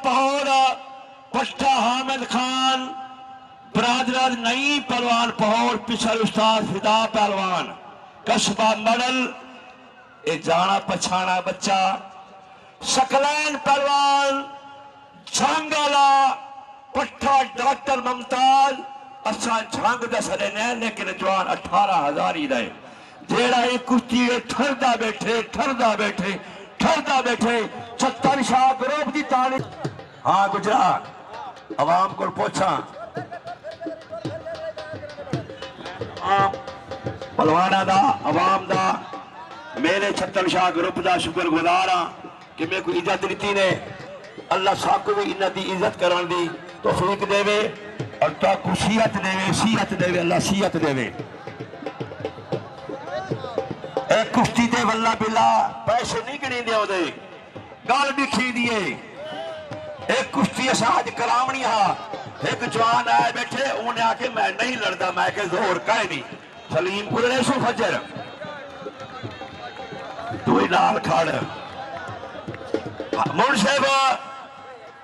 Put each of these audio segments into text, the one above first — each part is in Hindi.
पहौर पट्टा हामिद खान बरादर नई पहलवान पहौर पिछल उस्ताद फिदा पहलवान कस्बा मडल ए जाना पछाना बच्चा सकलैन पहलवान झांगला पट्टा डॉक्टर मुमताज असा झांग दस रहे लेकिन जवान 18,000 ही रहे जेड़ा एक कुश्ती ठरदा बैठे ठरदा बैठे ठरदा बैठे छत्तर शाह ग्रुप की तानी। हाँ गुजरात अवाम को पूछा पहलवाना दा अवाम दा मेरे छत्तर शाह ग्रुप का शुक्रगुजार हाँ कि मेरे को इज्जत दी ने। अल्लाह साहब को भी इन्हों की इज्जत करने दी तौफीक देवे और तो सीयत देवे अल्लाह सीयत देवे। एक कुश्ती दे वल्ला बिल्ला पैसे नहीं गिनी दे गल दिखी दिए एक कुश्ती आज करावनी हा एक जवान आए बैठे उन्हें आके मैं नहीं लड़ता मैं के जोर कह नहीं सलीम गुजरे सो फजर तू ही नाल खड़ मुनसिब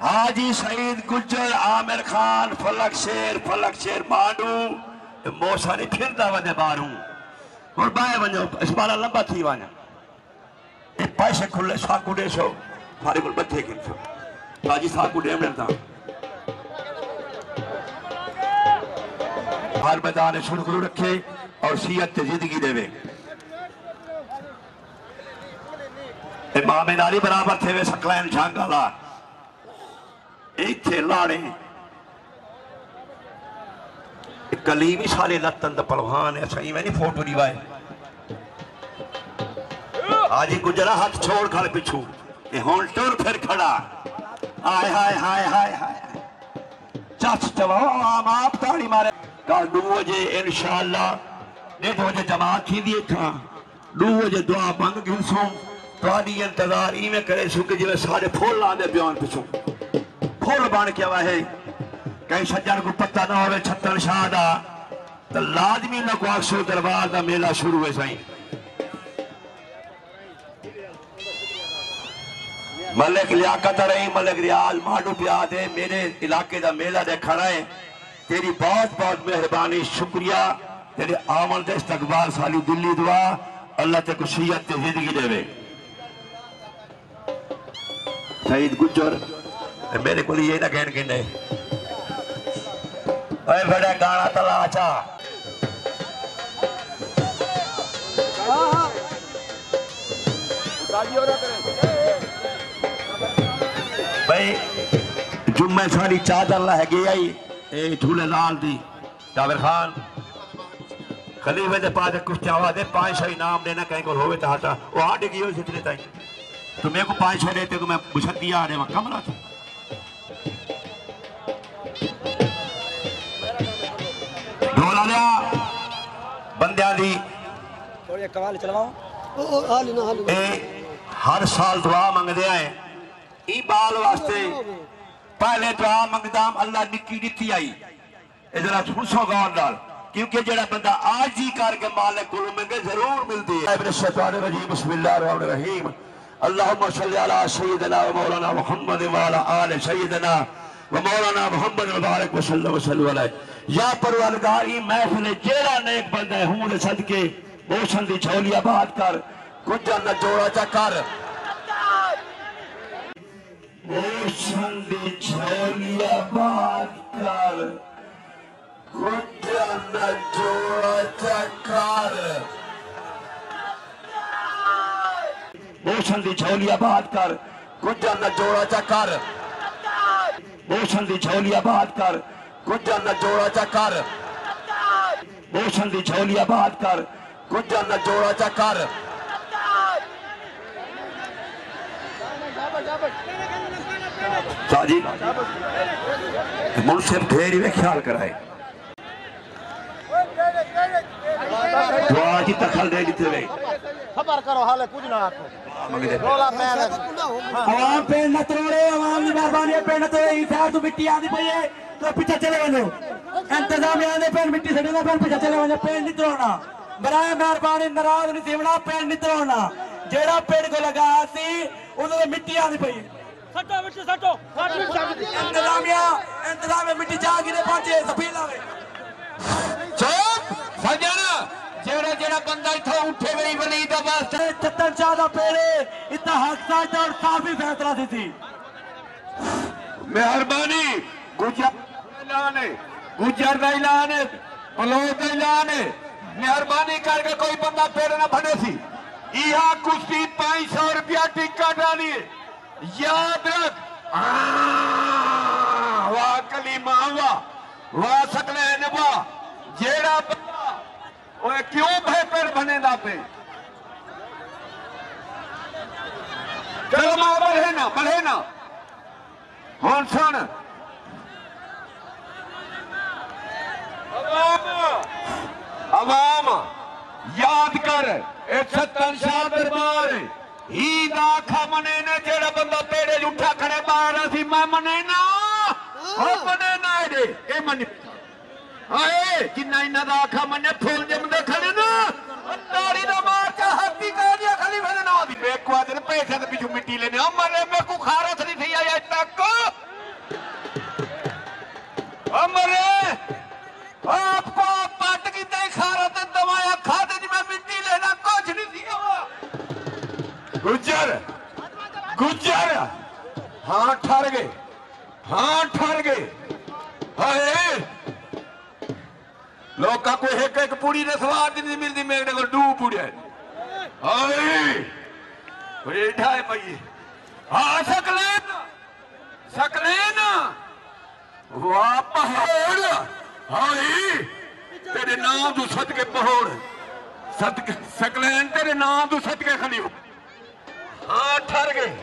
हाजी सईद गुज्जर आमिर खान फलक शेर मांडू मौसा नहीं फिरदा वने बारू और बाए वनो इस बार लंबा थी वने पैसे खुले साकू दे सो मारे को बच्चे किन हाजी साकू दे मिलता हर मैदान शुरू रखे और सीयत जिंदगी देवे मामे नाली बराबर थे वे सकलैन झांगला इथे लाड़े कली भी सारे लत्तन पहलवान है सही में नहीं फोटो रिवाए आज गुजरा हाथ छोड़ खड़ पिछू हुन टुर फिर खड़ा हाय हाय हाय हाय हाय चच चवाओ आम आप ताड़ी मारे कल 2 बजे इंशाअल्लाह 1:30 बजे जमात थी दी था 2 बजे दुआ मंग गिनसो ताड़ी इंतजार इवें करे सु कि जिवें सारे फुल आंदे बयान पिछू फुल बन के आवा है कहीं सज्जन को पता ना हो छत्तर शाह दा तो लाजमी लगो आखो दरबार का मेला शुरू है सही मलिक लियाकत रही मलिक रियाज माडू पिया दे मेरे इलाके का मेला देखना है तेरी बहुत बहुत मेहरबानी शुक्रिया तेरे आमन दे इस्तकबाल साली दिल्ली दुआ अल्लाह ते खुशियत ते जिंदगी देवे। सईद गुज्जर मेरे को ये ना कहन गिने अरे बड़ा गाना तला आचा भाई जुम्मे सारी चादर लहगी आई ए झूले लाल दी जावेर खान खलीफे दे पास कुछ चावा दे 500 इनाम देना कहीं को होवे तो हटा वो हाट की हो जितने ताई तो मेरे को 500 देते को मैं मुशद्दी आ रहे वहां कमला था ढोला लिया बंदियां दी थोड़ी कवाल चलवाओ हाल ना हर साल दुआ मंगदे आए ई बाल वास्ते पहले दुआ मंगदाम अल्लाह निक्की दित्ती आई इधर सुनसो गौर नाल क्योंकि जेड़ा बंदा आज ही करके मालिक को मंगे जरूर मिलती है। इब्न शैतान रजीम बिस्मिल्लाहिर रहमानिर रहीम अल्लाहुम्मा सल्ली अला सय्यिदिना व मौलाना मुहम्मद व अला आलि सय्यिदिना व मौलाना मुहम्मद व बारिक वसल्लम अलैहि या परवरदिगार ई महफिल जेड़ा नेक बंदा है हूं दे सदके मोशन दी झोलिया बात कर गुज्जर न जोड़ा चा कर मोशन दी झोलिया बात कर गुज्जर न जोड़ा चा कर मोशन दी झोलिया बात कर गुज्जर न जोड़ा चा कर मोशन दी झोलिया बात कर गुज्जर न जोड़ा चा कर मोशन दी झोलिया बात कर गुज्जर न जोड़ा चा कर साजी मुनसिब ढेरी में ख्याल कराए दुआ की तखल दे दी थे खबर करो हाले कुछ ना रोला आवाम पे न तोड़े आवाम की मेहरबानी पे न तोड़े इधर तो मिट्टी आती पई है तो पीछे चले बनो इंतजामिया ने पेन मिट्टी सड़े ना पेन पीछे चले बनो पेन नहीं तोड़ना बराए मेहरबानी नाराज नहीं सेवना पेन नहीं तोड़ना जेड़ा पेड़ को लगा सी उधर मिट्टी आती पई इंतजामिया मिट्टी जा गिरे पहुंचे सफील आवे चुप सजन जेड़ा जेड़ा बंदा इथों उठे वही बनी दा बस चतन शाह दा पेड़े इतना हादसा और काफी फैसला दी मेहरबानी गुजर का ऐलान है बलोच का ऐलान है मेहरबानी करके कोई बंदा पेड़ ना बने सी यह कुश्ती 500 रुपया टिक्का डाली है याद रख वाह कलीमा वाह सकलैन वाह जेड़ा बंदा ओए क्यों पेड़ बने दा पे कलमा बढ़े ना हुन सुन अवाम याद कर सत्तन शाह दरबार ही आखा मने ने जेड़ा बंदा पेड़े उठा खड़े बाहर सी मैं मने ना मने ना ए मनी आए जिन्ना इन्ना दा आखा मने फूल जमदे खड़े ना ताड़ी दा मार के हाथी कह दिया खाली मेरे ना दी बेकुआ दिन पैसे दे पिछू मिट्टी लेने मरे मेरे को खारस नहीं थी आज तक मरे आपको पट की तय खारा ते दवाया खाते जी मैं मिट्टी लेना कुछ नहीं दिया गुजर हाँ ठहर गए हाय लोग का कोई एक पूरी ने सवार नहीं मिलती मेरे को डू पूड़े हाय बैठा है भाई हाँ सकलेन वाह पहाड़ हाय तेरे नाम तू सदके पहाड़ सदके सकलैन तेरे नाम तू सदके खड़ी हो हाँ ठहर गए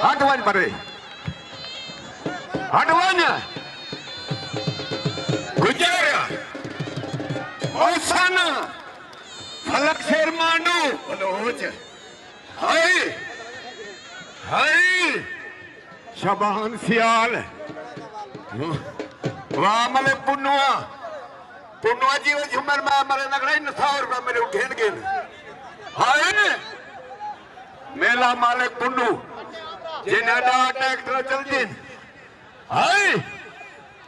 हटवन पर हटवन गुजर ओसन फलक शेर मानो बलोच हाय शबान सियाल वाह मले पुन्नुआ जी झुमर मैं मरे लगड़ा 100 रुपया मेरे उठेन गए हाय मेला मालिक पुन्नू जिन्हें ट्रैक्टर चलते हाय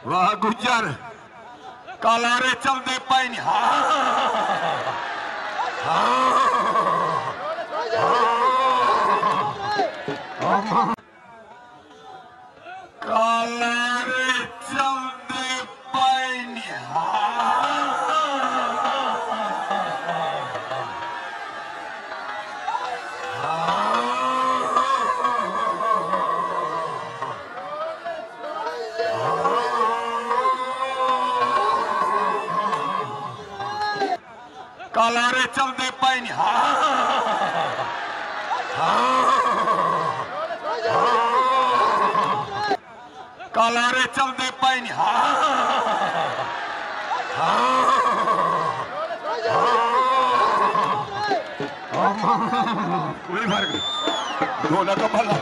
वाह गुजर कालारे चलते पाइन कालारे चलते पाइन कालारे चलते पाइन कालारे चलते पाइन कोई फर्क नहीं, ढोला तो भला